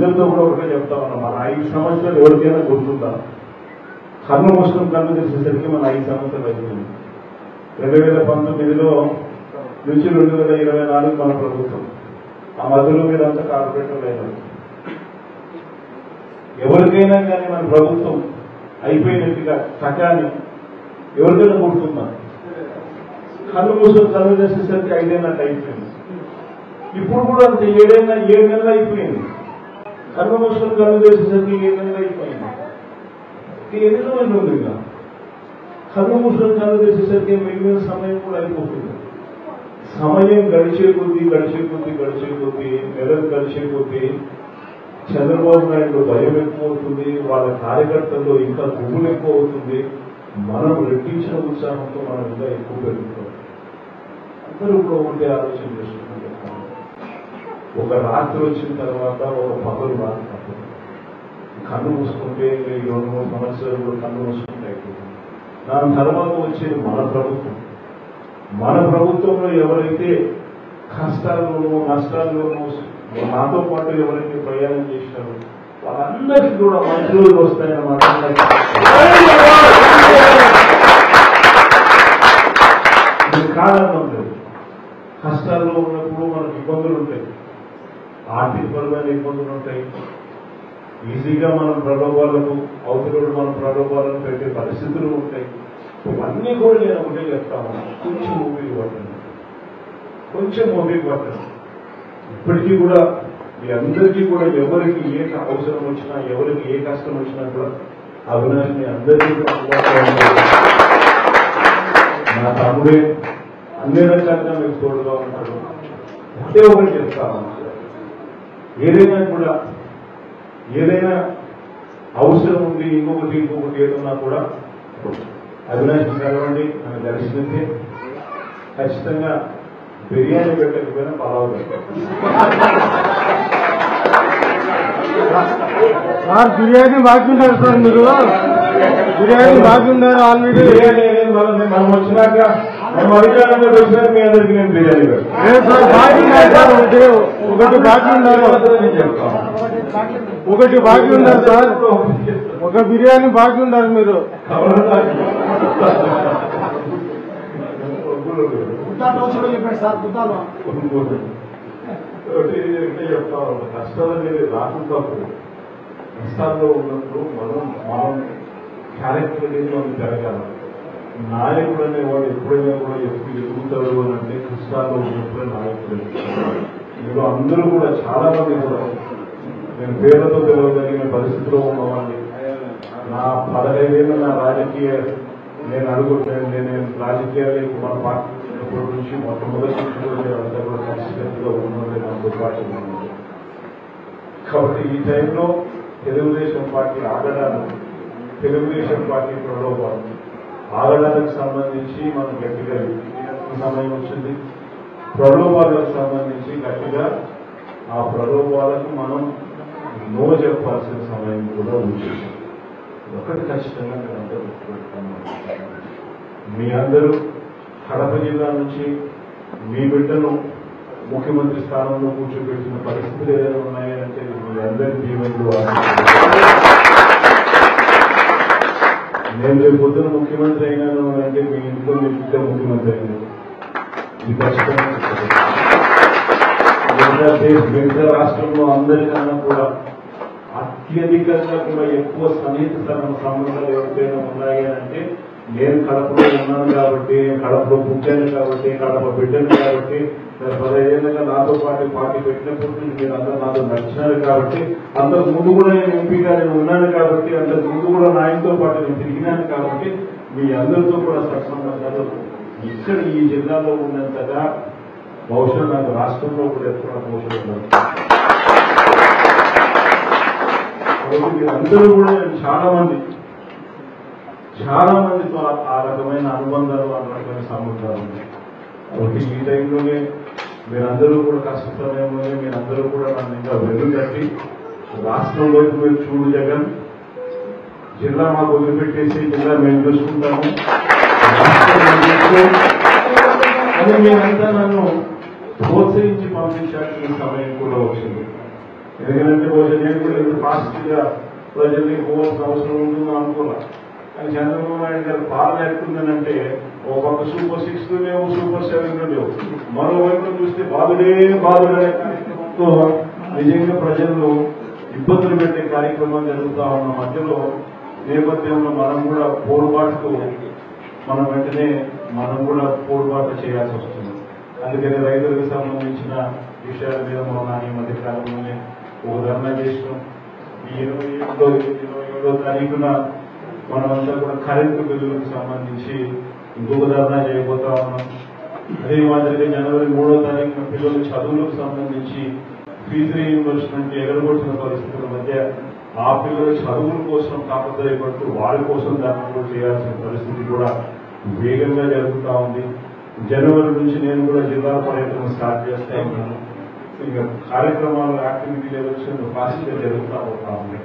అందరితో కూడా ఒకటే చెప్తా ఉన్నాం, మన 5 సంవత్సరాలు ఎవరికైనా గుర్తుందా? కన్ను మూసుకొని కన్ను తెరిచేసరికి మన 5 సంవత్సరాలు అయిపోయింది. 2019లో నుంచి 2024 మన ప్రభుత్వం. ఆ మధ్యలో మీరంతా కార్పొరేటర్లు అయినారు. ఎవరికైనా కానీ మన ప్రభుత్వం అయిపోయినట్టుగా చట్టాన్ని ఎవరికైనా గుర్తుందా? కన్ను మూసుకొని కన్ను తెరిచేసరికి 5 ఏళ్ళకి అయిపోయింది. ఇప్పుడు కూడా అంత 7 నెలలు అయిపోయింది. కన్ను మూసుకొని కన్ను తెరిచేసరికి 7 నెలలు అయిపోయింది. 8 రోజులు ఉంది. ఇంకా కన్ను మూసుకొని కన్ను తెరిచేసరికి మిగిలిన సమయం కూడా అయిపోతుంది. సమయం గడిచే కొద్దీ నెలలు గడిచే కొద్దీ చంద్రబాబు నాయుడు భయం ఎక్కువ అవుతుంది, వాళ్ళ కార్యకర్తల్లో ఇంకా గుబులు ఎక్కువ అవుతుంది. మనం రెట్టించిన ఉత్సాహంతో మనం ఇంకా ఎక్కువ పెరుగుతాం. అందరూ కూడా ఒకటే ఆలోచన చేసుకుంటాం. ఒక రాత్రి వచ్చిన తర్వాత ఒక పగలు రాత్రి కన్ను మూసుకుంటే 2-3 సంవత్సరాలు కూడా కన్ను మూసుకుంటే అయిపోతుంది. దాని తర్వాత వచ్చేది మన ప్రభుత్వం. మన ప్రభుత్వంలో ఎవరైతే కష్టాల్లోనూ నష్టాల్లోనూ నాతో పాటు ఎవరైతే ప్రయాణం చేసినారో వాళ్ళందరికీ కూడా మంచి రోజులు వస్తాయన్నమాట. కారణం లేదు. కష్టాల్లో ఉన్నప్పుడు మనకు ఇబ్బందులు ఉంటాయి, ఆర్థికపరమైన ఇబ్బందులు ఉంటాయి. ఈజీగా మనం ప్రలోభాలను అవతల మనం ప్రలోభాలను పెట్టే పరిస్థితులు ఉంటాయి. ఇవన్నీ కూడా నేను ఒకటే చెప్తాను, కొంచెం ఓపిక పట్టండి. ఇప్పటికీ కూడా మీ అందరికీ కూడా ఎవరికి ఏ అవసరం వచ్చినా, ఎవరికి ఏ కష్టం వచ్చినా కూడా అవినాష్ మీ అందరికీ కూడా నా తమ్ముడే అన్ని రకాలుగా మీకు తోడుగా ఉంటాడు. ఒకే ఒకటి చెప్తాను, ఏదైనా అవసరం ఉంది, ఇంకొకటి ఏదన్నా కూడా అవినాష్ కలవండి. నన్ను కలిసినట్టే ఖచ్చితంగా బిర్యానీ పెట్టకపోయినా పలావ్ పెట్టారు. బిర్యానీ బాగుంటారు సార్, మీరు బిర్యానీ బాగున్నారు ఆల్రెడీ. బిర్యానీ అనేది మనం వచ్చినాక మనం అధికారంగా వచ్చినాక మీ అందరికీ నేను బిర్యానీ పెడతాను సార్. బాగున్నారు సార్, ఒకటి బాగున్నారు, ఒకటి బాగున్నారు సార్, ఒక బిర్యానీ బాగున్నారు మీరు. చెప్తాను, కష్టాలు అనేది రాకుండా కష్టాల్లో ఉన్నప్పుడు మనం క్యారెక్టర్ అనేది మనం పెరగాలి. నాయకుడు అనేవాడు ఎప్పుడైనా కూడా ఎదుగుతాడు అని అంటే కష్టాల్లో ఉన్నప్పుడే నాయకుడు. ఇందులో అందరూ కూడా చాలా మంది కూడా నేను పేర్లతో తెలియగలిగిన పరిస్థితిలో ఉన్నవాడిని. నా 15 ఏళ్ళ నా రాజకీయ నేను రాజకీయాలు మన పార్టీ నుంచి మొట్టమొదటి నుంచి కూడా అంతా కూడా కన్సిస్టెంట్గా ఉన్నది నాతో పాటు. కాబట్టి ఈ టైంలో తెలుగుదేశం పార్టీ ఆగడాలు, తెలుగుదేశం పార్టీ ప్రలోభాలు ఆగడాలకు సంబంధించి మనం గట్టిగా సమయం వచ్చింది. ప్రలోభాలకు సంబంధించి గట్టిగా ఆ ప్రలోభాలకు మనం నో చెప్పాల్సిన సమయం కూడా వచ్చింది. ఒకటి ఖచ్చితంగా నేను అంతా గుర్తుపెట్టుకున్నాను, మీ అందరూ కడప జిల్లా నుంచి మీ బిడ్డను ముఖ్యమంత్రి స్థానంలో కూర్చోబెట్టిన పరిస్థితులు ఏదైనా ఉన్నాయంటే మీ అందరి దీవెనలు. నేను రేపు పొద్దున ముఖ్యమంత్రి అయినాను అంటే మీ ఇంట్లో మీ బిడ్డ ముఖ్యమంత్రి అయినాను. ఇది ఖచ్చితంగా మిగతా రాష్ట్రంలో అందరికన్నా కూడా అత్యధికంగా కూడా ఎక్కువ సన్నిహిత సంబంధాలు ఎవరికైనా ఉన్నాయి అంటే నేను కడపలో ఉన్నాను కాబట్టి, కడపలో పుట్టాను కాబట్టి, కడప బిడ్డను కాబట్టి, 15 ఏళ్ళగా నాతో పాటు పార్టీ పెట్టినప్పుడు మీరు అందరూ నాతో నడిచినారు కాబట్టి, అంతకు ముందు కూడా నేను ఎంపీగా నేను ఉన్నాను కాబట్టి, అంతకు ముందు కూడా నాయకుతో పాటు నేను తిరిగినాను కాబట్టి మీ అందరితో కూడా సత్సంబంధాలు ఇక్కడ ఈ జిల్లాలో ఉన్నంతగా బహుశా నాకు రాష్ట్రంలో కూడా ఎక్కడ బహుశా ఉన్నారు. మీరందరూ కూడా చాలా మందితో ఆ రకమైన అనుబంధాలు, ఆ రకమైన సంబంధాలు ఉన్నాయి. కాబట్టి ఈ టైంలోనే మీరందరూ కూడా కష్ట సమయంలోనే మీరందరూ కూడా నన్ను ఇంకా వెలుగట్టి రాష్ట్రంలోకి మీరు చూడు జగన్, జిల్లా మాకు వదిలిపెట్టేసి జిల్లా మేము చూసుకుంటాము అని మీరంతా నన్ను ప్రోత్సహించి పంపించాల్సిన సమయం కూడా వచ్చింది. ఎందుకంటే బహుశా నేను కూడా ఇంత ఫాస్ట్ గా ప్రజల్ని పోవాల్సిన అవసరం ఉంటుందో అనుకోలే. కానీ చంద్రబాబు నాయుడు గారు పాలన ఎట్టుందనంటే ఓ పక్క సూపర్ 6 లేవు, సూపర్ 7 లేవు, మరోవైపు చూస్తే బాధుడే బాధుడే కార్యక్రమంతో నిజంగా ప్రజలను ఇబ్బందులు పెట్టే కార్యక్రమం జరుగుతా ఉన్న మధ్యలో నేపథ్యంలో మనం కూడా పోరుబాటుకు వెంటనే కూడా పోరుబాటు చేయాల్సి వస్తుంది. అందుకని రైతులకు సంబంధించిన విషయాల మీద మనం ఈ మధ్య కాలంలోనే ఒక ధర్నా చేసినాం. ఈ 27వ తారీఖున మనమంతా కూడా కరెంటు బిల్లులకు సంబంధించి ఇంకొక ధర్నా చేయబోతా ఉన్నాం. అదే మాదిరిగా జనవరి 3వ తారీఖున పిల్లల చదువులకు సంబంధించి ఫీజు రీఇంబర్స్మెంట్ ఎగరగొట్టిన పరిస్థితుల మధ్య ఆ పిల్లల చదువుల కోసం తాపత్రయపడుతూ వాళ్ళ కోసం ధర్నా కూడా చేయాల్సిన పరిస్థితి కూడా వేగంగా జరుగుతూ ఉంది. జనవరి నుంచి నేను కూడా జిల్లా పర్యటన స్టార్ట్ చేస్తా ఉన్నాను. ఇంకా కార్యక్రమాలు యాక్టివిటీ లెవెల్స్ ఫాస్ట్ గా జరుగుతూ ఉంటా ఉన్నాయి.